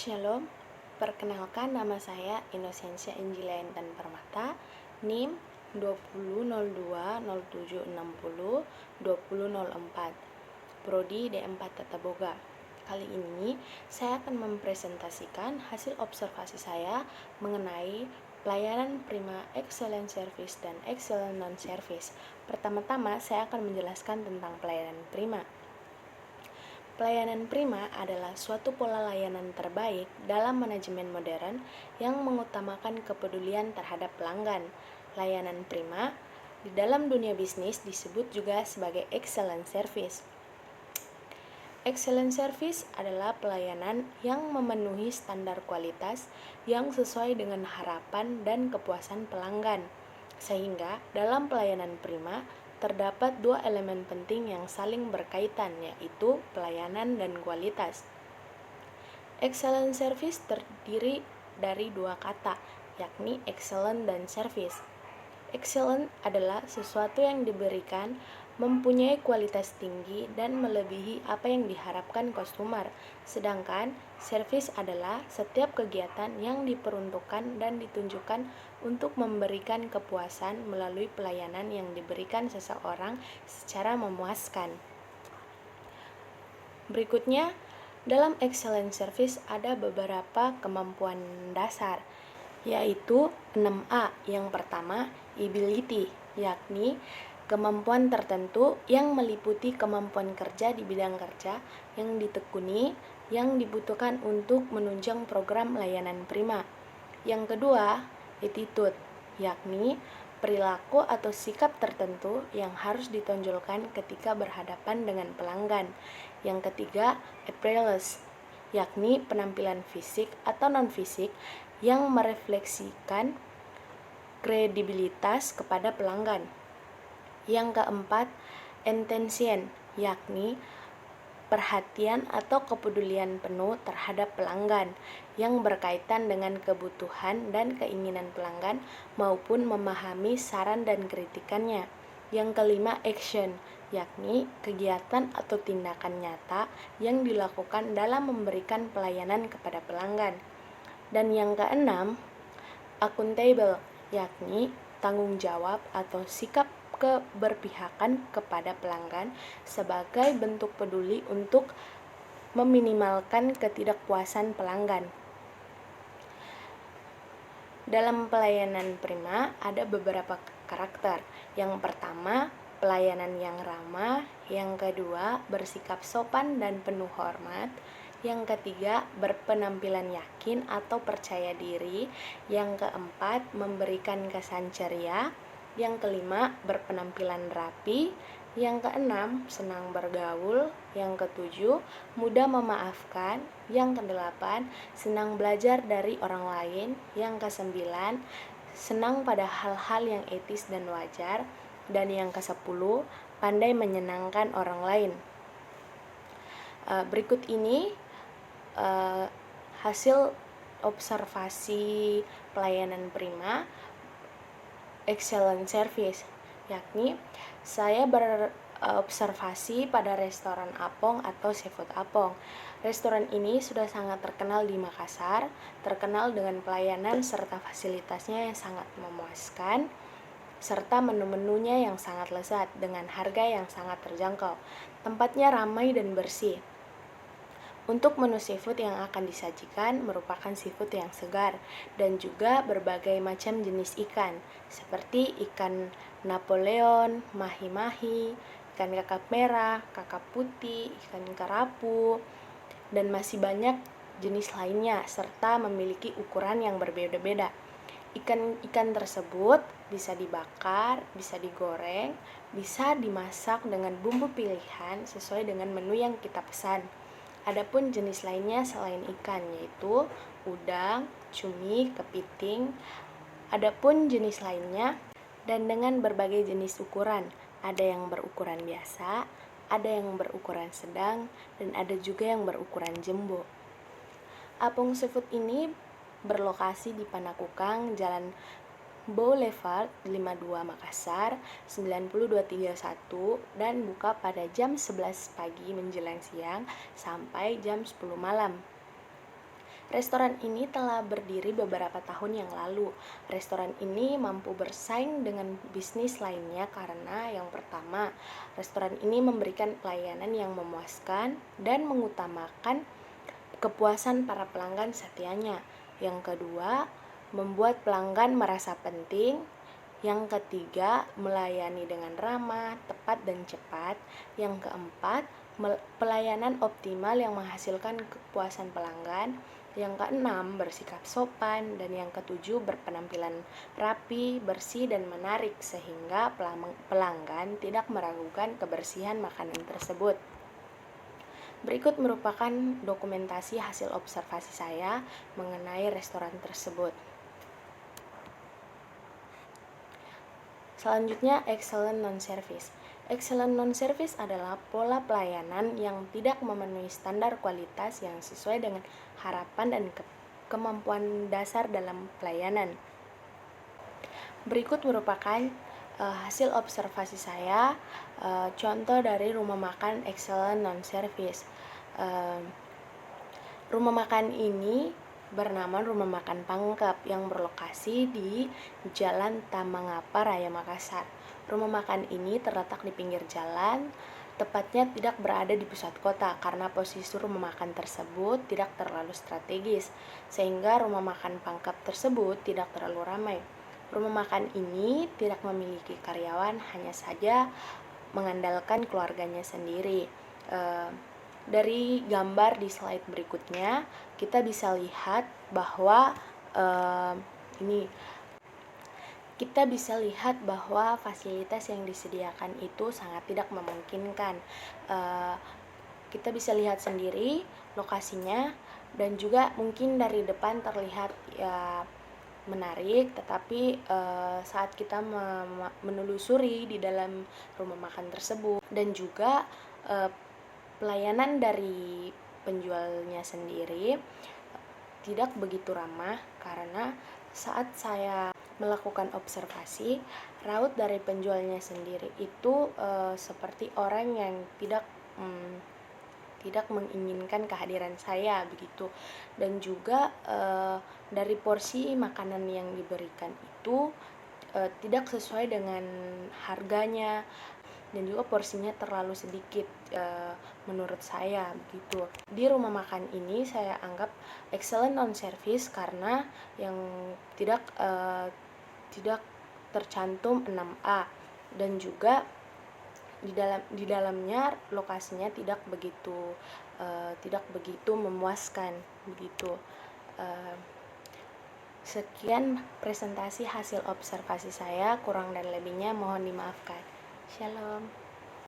Shalom, perkenalkan nama saya Inosensia Injilia Intan Permata, NIM 20.0760.2004, Prodi D4 Tata Boga. Kali ini saya akan mempresentasikan hasil observasi saya mengenai pelayanan prima excellent service dan excellent non-service. Pertama-tama saya akan menjelaskan tentang pelayanan prima. Pelayanan prima adalah suatu pola layanan terbaik dalam manajemen modern yang mengutamakan kepedulian terhadap pelanggan. Layanan prima di dalam dunia bisnis disebut juga sebagai excellent service. Excellent service adalah pelayanan yang memenuhi standar kualitas yang sesuai dengan harapan dan kepuasan pelanggan. Sehingga dalam pelayanan prima terdapat dua elemen penting yang saling berkaitan, yaitu pelayanan dan kualitas. Excellent service terdiri dari dua kata, yakni excellent dan service. Excellent adalah sesuatu yang diberikan mempunyai kualitas tinggi dan melebihi apa yang diharapkan konsumer. Sedangkan service adalah setiap kegiatan yang diperuntukkan dan ditunjukkan untuk memberikan kepuasan melalui pelayanan yang diberikan seseorang secara memuaskan. Berikutnya, dalam excellent service ada beberapa kemampuan dasar, yaitu 6A. Yang pertama, ability, yakni kemampuan tertentu yang meliputi kemampuan kerja di bidang kerja yang ditekuni yang dibutuhkan untuk menunjang program layanan prima. Yang kedua, attitude, yakni perilaku atau sikap tertentu yang harus ditonjolkan ketika berhadapan dengan pelanggan. Yang ketiga, appearance, yakni penampilan fisik atau non-fisik yang merefleksikan kredibilitas kepada pelanggan. Yang keempat, intention, yakni perhatian atau kepedulian penuh terhadap pelanggan yang berkaitan dengan kebutuhan dan keinginan pelanggan maupun memahami saran dan kritikannya. Yang kelima, action, yakni kegiatan atau tindakan nyata yang dilakukan dalam memberikan pelayanan kepada pelanggan. Dan yang keenam, accountable, yakni tanggung jawab atau sikap keberpihakan kepada pelanggan sebagai bentuk peduli untuk meminimalkan ketidakpuasan pelanggan. Dalam pelayanan prima ada beberapa karakter. Yang pertama, pelayanan yang ramah. Yang kedua, bersikap sopan dan penuh hormat. Yang ketiga, berpenampilan yakin atau percaya diri. Yang keempat, memberikan kesan ceria. Yang kelima, berpenampilan rapi. Yang keenam, senang bergaul. Yang ketujuh, mudah memaafkan. Yang kedelapan, senang belajar dari orang lain. Yang kesembilan, senang pada hal-hal yang etis dan wajar. Dan yang kesepuluh, pandai menyenangkan orang lain. Berikut ini hasil observasi pelayanan prima excellent service, yakni saya berobservasi pada restoran Apong atau seafood Apong. Restoran ini sudah sangat terkenal di Makassar, terkenal dengan pelayanan serta fasilitasnya yang sangat memuaskan, serta menu-menunya yang sangat lezat dengan harga yang sangat terjangkau. Tempatnya ramai dan bersih. Untuk menu seafood yang akan disajikan merupakan seafood yang segar dan juga berbagai macam jenis ikan seperti ikan Napoleon, mahi-mahi, ikan kakap merah, kakap putih, ikan kerapu, dan masih banyak jenis lainnya serta memiliki ukuran yang berbeda-beda. Ikan-ikan tersebut bisa dibakar, bisa digoreng, bisa dimasak dengan bumbu pilihan sesuai dengan menu yang kita pesan. Adapun jenis lainnya selain ikan yaitu udang, cumi, kepiting. Adapun jenis lainnya dan dengan berbagai jenis ukuran. Ada yang berukuran biasa, ada yang berukuran sedang, dan ada juga yang berukuran jumbo. Apong Seafood ini berlokasi di Panakukang, Jalan Boulevard 52 Makassar 90231 dan buka pada jam 11 pagi menjelang siang sampai jam 10 malam. Restoran ini telah berdiri beberapa tahun yang lalu. Restoran ini mampu bersaing dengan bisnis lainnya karena yang pertama, restoran ini memberikan pelayanan yang memuaskan dan mengutamakan kepuasan para pelanggan setianya. Yang kedua, membuat pelanggan merasa penting. Yang ketiga, melayani dengan ramah, tepat, dan cepat. Yang keempat, pelayanan optimal yang menghasilkan kepuasan pelanggan. Yang keenam, bersikap sopan. Dan yang ketujuh, berpenampilan rapi, bersih, dan menarik sehingga pelanggan tidak meragukan kebersihan makanan tersebut. Berikut merupakan dokumentasi hasil observasi saya mengenai restoran tersebut. Selanjutnya, excellent non-service. Excellent non-service adalah pola pelayanan yang tidak memenuhi standar kualitas yang sesuai dengan harapan dan kemampuan dasar dalam pelayanan. Berikut merupakan hasil observasi saya, contoh dari rumah makan excellent non-service. Rumah makan ini bernama Rumah Makan Pangkep yang berlokasi di Jalan Tamangapa Raya Makassar. Rumah makan ini terletak di pinggir jalan, tepatnya tidak berada di pusat kota karena posisi rumah makan tersebut tidak terlalu strategis, sehingga rumah makan Pangkep tersebut tidak terlalu ramai. Rumah makan ini tidak memiliki karyawan, hanya saja mengandalkan keluarganya sendiri. Dari gambar di slide berikutnya, kita bisa lihat bahwa fasilitas yang disediakan itu sangat tidak memungkinkan. Kita bisa lihat sendiri lokasinya, dan juga mungkin dari depan terlihat ya menarik, tetapi saat kita menelusuri di dalam rumah makan tersebut dan juga pelayanan dari penjualnya sendiri tidak begitu ramah, karena saat saya melakukan observasi, raut dari penjualnya sendiri itu seperti orang yang tidak menginginkan kehadiran saya begitu. Dan juga dari porsi makanan yang diberikan itu tidak sesuai dengan harganya, dan juga porsinya terlalu sedikit menurut saya begitu. Di rumah makan ini saya anggap excellent non-service karena yang tidak tercantum 6A, dan juga di dalamnya lokasinya tidak begitu memuaskan begitu. Sekian presentasi hasil observasi saya, kurang dan lebihnya mohon dimaafkan. Shalom.